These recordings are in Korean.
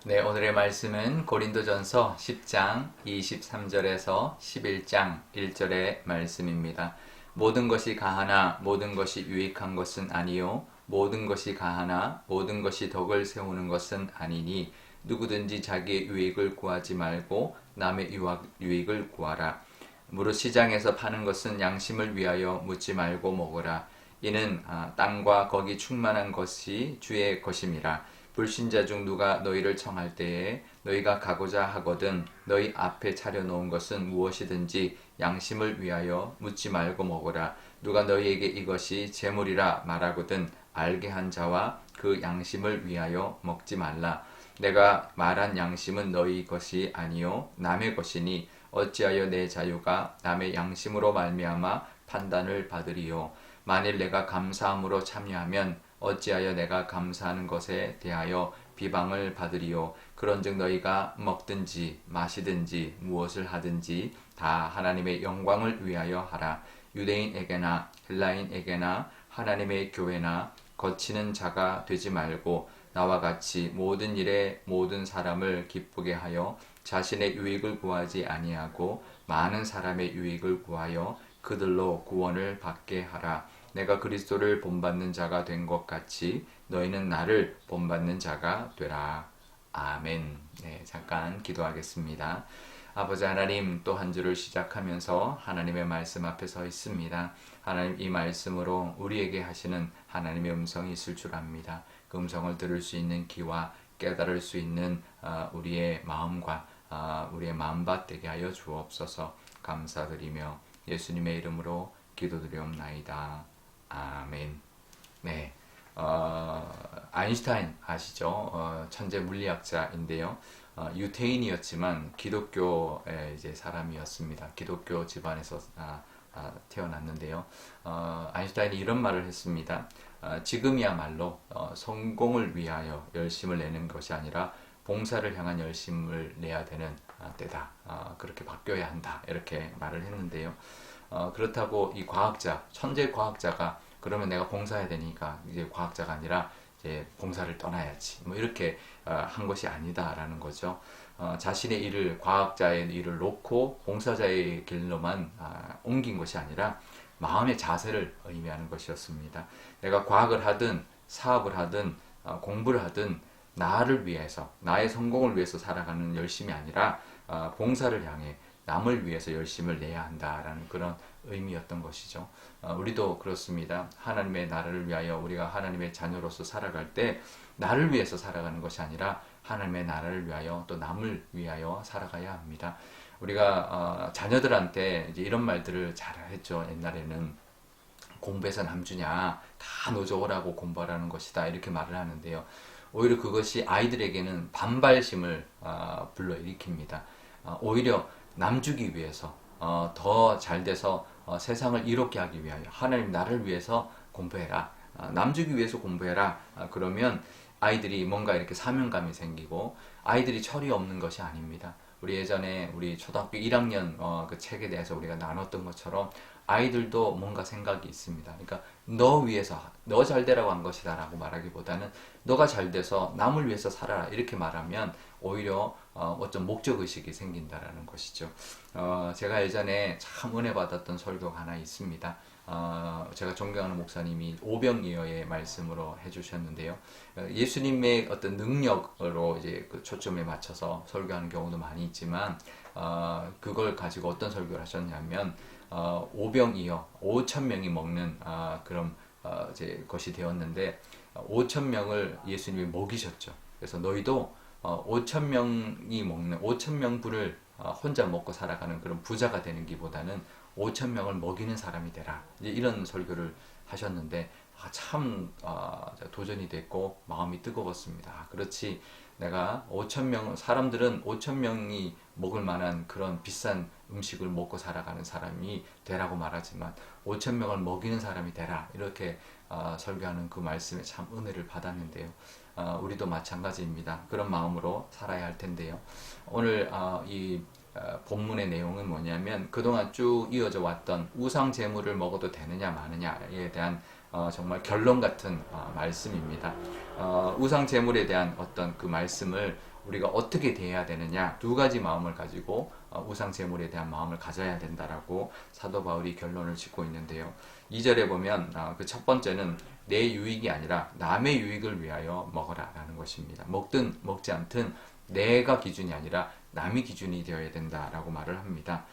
네, 오늘의 말씀은 고린도전서 10장 23절에서 11장 1절의 말씀입니다. 모든 것이 가하나 모든 것이 유익한 것은 아니요 모든 것이 가하나 모든 것이 덕을 세우는 것은 아니니 누구든지 자기의 유익을 구하지 말고 남의 유익을 구하라. 무릇 시장에서 파는 것은 양심을 위하여 묻지 말고 먹으라. 이는 땅과 거기 충만한 것이 주의 것임이라. 불신자 중 누가 너희를 청할 때에 너희가 가고자 하거든 너희 앞에 차려놓은 것은 무엇이든지 양심을 위하여 묻지 말고 먹으라. 누가 너희에게 이것이 재물이라 말하거든 알게 한 자와 그 양심을 위하여 먹지 말라. 내가 말한 양심은 너희 것이 아니요 남의 것이니 어찌하여 내 자유가 남의 양심으로 말미암아 판단을 받으리요. 만일 내가 감사함으로 참여하면 어찌하여 내가 감사하는 것에 대하여 비방을 받으리요. 그런즉 너희가 먹든지 마시든지 무엇을 하든지 다 하나님의 영광을 위하여 하라. 유대인에게나 헬라인에게나 하나님의 교회나 거치는 자가 되지 말고 나와 같이 모든 일에 모든 사람을 기쁘게 하여 자신의 유익을 구하지 아니하고 많은 사람의 유익을 구하여 그들로 구원을 받게 하라. 내가 그리스도를 본받는 자가 된 것 같이 너희는 나를 본받는 자가 되라. 아멘. 네, 잠깐 기도하겠습니다. 아버지 하나님, 또 한 주를 시작하면서 하나님의 말씀 앞에 서 있습니다. 하나님, 이 말씀으로 우리에게 하시는 하나님의 음성이 있을 줄 압니다. 그 음성을 들을 수 있는 귀와 깨달을 수 있는 우리의 마음과 우리의 마음밭 되게 하여 주옵소서. 감사드리며 예수님의 이름으로 기도드리옵나이다. 아멘. 네, 아인슈타인 아시죠? 천재 물리학자인데요. 유태인이었지만 기독교의 이제 사람이었습니다. 기독교 집안에서 태어났는데요. 아인슈타인이 이런 말을 했습니다. 지금이야말로 성공을 위하여 열심을 내는 것이 아니라 봉사를 향한 열심을 내야 되는 때다. 그렇게 바뀌어야 한다. 이렇게 말을 했는데요. 그렇다고 이 과학자, 천재 과학자가 그러면 내가 봉사해야 되니까 이제 과학자가 아니라 이제 봉사를 떠나야지. 뭐 이렇게 한 것이 아니다라는 거죠. 자신의 일을, 과학자의 일을 놓고 봉사자의 길로만 옮긴 것이 아니라 마음의 자세를 의미하는 것이었습니다. 내가 과학을 하든 사업을 하든 공부를 하든 나를 위해서, 나의 성공을 위해서 살아가는 열심이 아니라 봉사를 향해 남을 위해서 열심을 내야 한다라는 그런 의미였던 것이죠. 우리도 그렇습니다. 하나님의 나라를 위하여 우리가 하나님의 자녀로서 살아갈 때 나를 위해서 살아가는 것이 아니라 하나님의 나라를 위하여 또 남을 위하여 살아가야 합니다. 우리가 자녀들한테 이제 이런 말들을 잘 했죠. 옛날에는 공부해서 남주냐, 다 노적으라고 공부하라는 것이다, 이렇게 말을 하는데요. 오히려 그것이 아이들에게는 반발심을 불러일으킵니다. 오히려 남주기 위해서 더 잘돼서 세상을 이롭게 하기 위하여 하나님 나를 위해서 공부해라. 남주기 위해서 공부해라. 그러면 아이들이 뭔가 이렇게 사명감이 생기고 아이들이 철이 없는 것이 아닙니다. 우리 예전에 우리 초등학교 1학년 그 책에 대해서 우리가 나눴던 것처럼 아이들도 뭔가 생각이 있습니다. 그러니까 너 위해서, 너 잘되라고 한 것이다 라고 말하기보다는 너가 잘돼서 남을 위해서 살아라 이렇게 말하면 오히려 어떤 목적의식이 생긴다라는 것이죠. 제가 예전에 참 은혜 받았던 설교가 하나 있습니다. 제가 존경하는 목사님이 오병이어의 말씀으로 해주셨는데요. 예수님의 어떤 능력으로 이제 그 초점에 맞춰서 설교하는 경우도 많이 있지만, 그걸 가지고 어떤 설교를 하셨냐면, 오병이어 5,000명이 먹는 그런 이제 것이 되었는데 5,000명을 예수님이 먹이셨죠. 그래서 너희도 5,000명이 먹는 5,000명분을 혼자 먹고 살아가는 그런 부자가 되는 기보다는 5,000명을 먹이는 사람이 되라. 이제 이런 설교를 하셨는데 참 도전이 됐고 마음이 뜨거웠습니다. 그렇지, 내가 5,000명, 사람들은 5,000명이 먹을 만한 그런 비싼 음식을 먹고 살아가는 사람이 되라고 말하지만 5,000명을 먹이는 사람이 되라, 이렇게 설교하는 그 말씀에 참 은혜를 받았는데요. 우리도 마찬가지입니다. 그런 마음으로 살아야 할 텐데요. 오늘 이 본문의 내용은 뭐냐면 그동안 쭉 이어져 왔던 우상 제물을 먹어도 되느냐 마느냐에 대한 정말 결론 같은 말씀입니다. 우상 제물에 대한 어떤 그 말씀을 우리가 어떻게 대해야 되느냐, 두 가지 마음을 가지고 우상 제물에 대한 마음을 가져야 된다라고 사도 바울이 결론을 짓고 있는데요. 2절에 보면 그 첫 번째는 내 유익이 아니라 남의 유익을 위하여 먹어라라는 것입니다. 먹든 먹지 않든 내가 기준이 아니라 남이 기준이 되어야 된다라고 말을 합니다.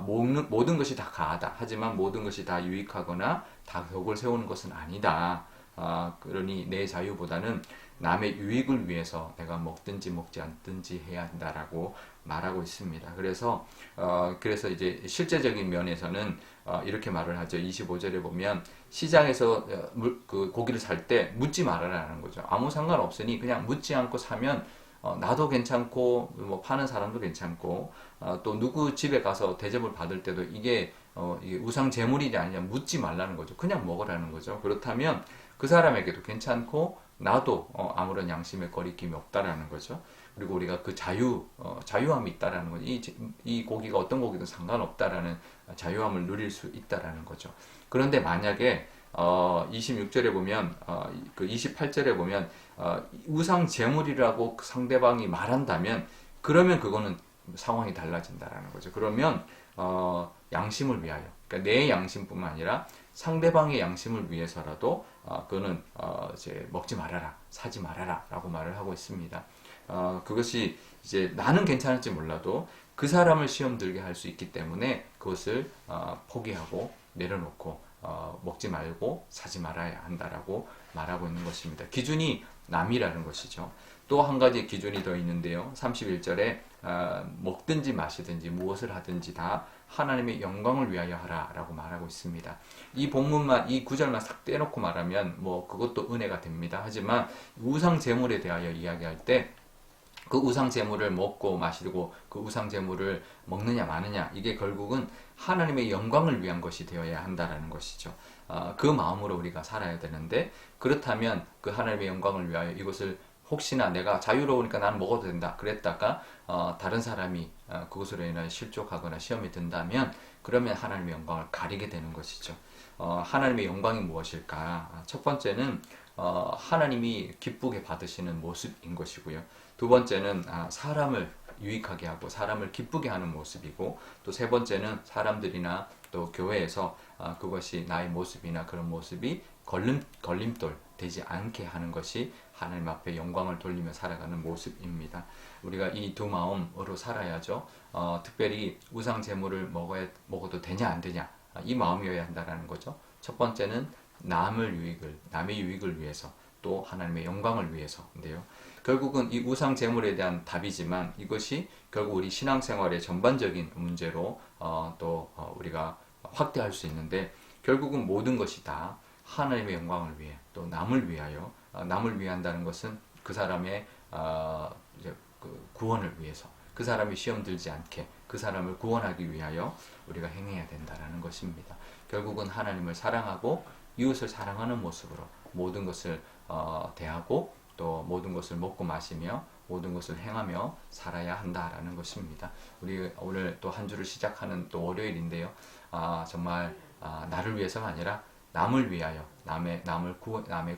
모든 것이 다 가하다. 하지만 모든 것이 다 유익하거나 다 덕을 세우는 것은 아니다. 그러니 내 자유보다는 남의 유익을 위해서 내가 먹든지 먹지 않든지 해야 한다라고 말하고 있습니다. 그래서 이제 실제적인 면에서는 이렇게 말을 하죠. 25절에 보면 시장에서 그 고기를 살 때 묻지 말아라는 거죠. 아무 상관없으니 그냥 묻지 않고 사면 나도 괜찮고 뭐 파는 사람도 괜찮고 또 누구 집에 가서 대접을 받을 때도 이게 우상 제물이냐 아니냐 묻지 말라는 거죠. 그냥 먹으라는 거죠. 그렇다면 그 사람에게도 괜찮고 나도 아무런 양심의 거리낌이 없다라는 거죠. 그리고 우리가 그 자유함이 있다라는 거죠. 이 고기가 어떤 고기든 상관없다라는 자유함을 누릴 수 있다라는 거죠. 그런데 만약에 26절에 보면 그 28절에 보면 우상 제물이라고 상대방이 말한다면 그러면 그거는 상황이 달라진다라는 거죠. 그러면 양심을 위하여, 그러니까 내 양심뿐만 아니라 상대방의 양심을 위해서라도 그거는 이제 먹지 말아라, 사지 말아라라고 말을 하고 있습니다. 그것이 이제 나는 괜찮을지 몰라도 그 사람을 시험 들게 할 수 있기 때문에 그것을 포기하고 내려놓고 먹지 말고 사지 말아야 한다라고 말하고 있는 것입니다. 기준이 남이라는 것이죠. 또 한 가지 기준이 더 있는데요. 31절에 먹든지 마시든지 무엇을 하든지 다 하나님의 영광을 위하여 하라라고 말하고 있습니다. 이 본문만 이 구절만 싹 떼놓고 말하면 뭐 그것도 은혜가 됩니다. 하지만 우상 제물에 대하여 이야기할 때 그 우상 제물을 먹고 마시고 그 우상 제물을 먹느냐 마느냐 이게 결국은 하나님의 영광을 위한 것이 되어야 한다라는 것이죠. 그 마음으로 우리가 살아야 되는데 그렇다면 그 하나님의 영광을 위하여 이것을 혹시나 내가 자유로우니까 나는 먹어도 된다 그랬다가 다른 사람이 그것으로 인하여 실족하거나 시험이 든다면 그러면 하나님의 영광을 가리게 되는 것이죠. 하나님의 영광이 무엇일까? 첫 번째는 하나님이 기쁘게 받으시는 모습인 것이고요. 두 번째는 사람을 유익하게 하고 사람을 기쁘게 하는 모습이고 또 세 번째는 사람들이나 또 교회에서 그것이 나의 모습이나 그런 모습이 걸림돌 되지 않게 하는 것이 하나님 앞에 영광을 돌리며 살아가는 모습입니다. 우리가 이 두 마음으로 살아야죠. 특별히 우상 제물을 먹어도 되냐 안 되냐 이 마음이어야 한다는 거죠. 첫 번째는 남의 유익을 위해서 또 하나님의 영광을 위해서인데요. 결국은 이 우상 제물에 대한 답이지만 이것이 결국 우리 신앙생활의 전반적인 문제로 우리가 확대할 수 있는데 결국은 모든 것이 다 하나님의 영광을 위해 또 남을 위하여 남을 위한다는 것은 그 사람의 그 구원을 위해서 그 사람이 시험 들지 않게 그 사람을 구원하기 위하여 우리가 행해야 된다는 것입니다. 결국은 하나님을 사랑하고 이웃을 사랑하는 모습으로 모든 것을 대하고 또 모든 것을 먹고 마시며 모든 것을 행하며 살아야 한다라는 것입니다. 우리 오늘 또 한 주를 시작하는 또 월요일인데요. 정말 나를 위해서가 아니라 남을 위하여 남의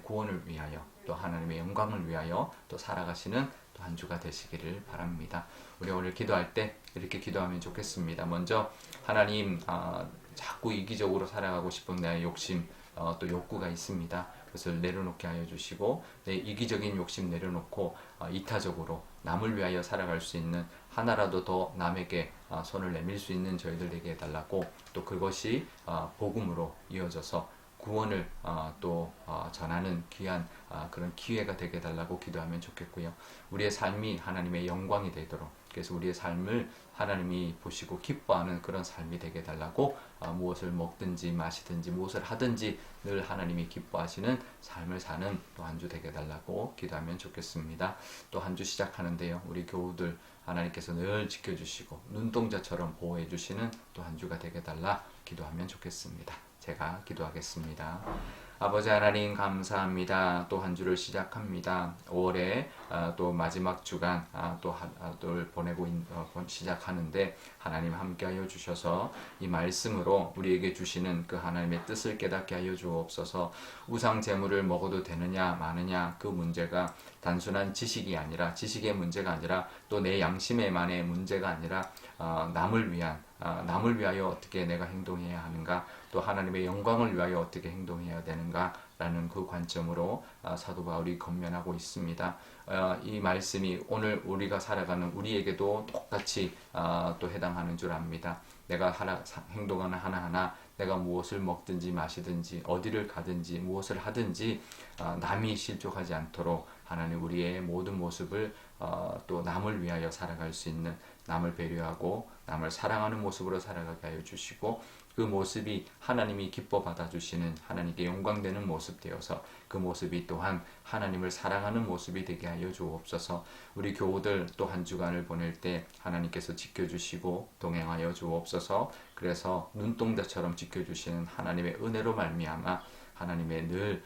구원을 위하여 또 하나님의 영광을 위하여 또 살아가시는 또 한 주가 되시기를 바랍니다. 우리 오늘 기도할 때 이렇게 기도하면 좋겠습니다. 먼저 하나님 자꾸 이기적으로 살아가고 싶은 내 욕심 또 욕구가 있습니다. 그것을 내려놓게 하여 주시고 내 이기적인 욕심 내려놓고 이타적으로 남을 위하여 살아갈 수 있는 하나라도 더 남에게 손을 내밀 수 있는 저희들 되게 해달라고 또 그것이 복음으로 이어져서 구원을 또 전하는 귀한 그런 기회가 되게 해달라고 기도하면 좋겠고요. 우리의 삶이 하나님의 영광이 되도록 그래서 우리의 삶을 하나님이 보시고 기뻐하는 그런 삶이 되게 해달라고 무엇을 먹든지 마시든지 무엇을 하든지 늘 하나님이 기뻐하시는 삶을 사는 또 한 주 되게 해달라고 기도하면 좋겠습니다. 또 한 주 시작하는데요. 우리 교우들 하나님께서 늘 지켜주시고 눈동자처럼 보호해 주시는 또 한 주가 되게 해달라 기도하면 좋겠습니다. 제가 기도하겠습니다. 아버지 하나님 감사합니다. 또 한 주를 시작합니다. 5월에 또 마지막 주간 또 보내고 시작하는데 하나님 함께하여 주셔서 이 말씀으로 우리에게 주시는 그 하나님의 뜻을 깨닫게 하여 주옵소서. 우상 제물을 먹어도 되느냐 마느냐 그 문제가 단순한 지식이 아니라 지식의 문제가 아니라 또 내 양심의만의 문제가 아니라 남을 위하여 어떻게 내가 행동해야 하는가, 또 하나님의 영광을 위하여 어떻게 행동해야 되는가 라는 그 관점으로 사도 바울이 권면하고 있습니다. 이 말씀이 오늘 우리가 살아가는 우리에게도 똑같이 또 해당하는 줄 압니다. 내가 행동하는 하나하나, 내가 무엇을 먹든지 마시든지 어디를 가든지 무엇을 하든지 남이 실족하지 않도록 하나님 우리의 모든 모습을 또 남을 위하여 살아갈 수 있는, 남을 배려하고 남을 사랑하는 모습으로 살아가게 하여 주시고, 그 모습이 하나님이 기뻐 받아주시는, 하나님께 영광되는 모습 되어서 그 모습이 또한 하나님을 사랑하는 모습이 되게 하여 주옵소서. 우리 교우들 또 한 주간을 보낼 때 하나님께서 지켜주시고 동행하여 주옵소서. 그래서 눈동자처럼 지켜주시는 하나님의 은혜로 말미암아 하나님의 늘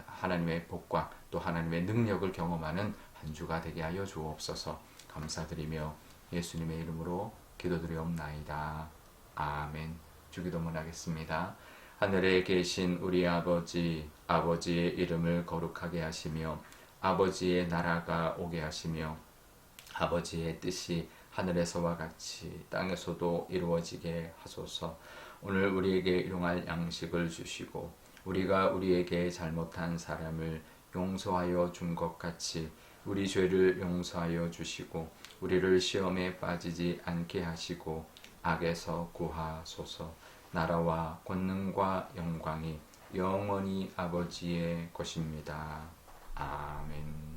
하나님의 복과 또 하나님의 능력을 경험하는 한 주가 되게 하여 주옵소서. 감사드리며 예수님의 이름으로 기도드리옵나이다. 아멘. 주기도문 하겠습니다. 하늘에 계신 우리 아버지, 아버지의 이름을 거룩하게 하시며 아버지의 나라가 오게 하시며 아버지의 뜻이 하늘에서와 같이 땅에서도 이루어지게 하소서. 오늘 우리에게 일용할 양식을 주시고 우리가 우리에게 잘못한 사람을 용서하여 준 것 같이 우리 죄를 용서하여 주시고 우리를 시험에 빠지지 않게 하시고 악에서 구하소서. 나라와 권능과 영광이 영원히 아버지의 것입니다. 아멘.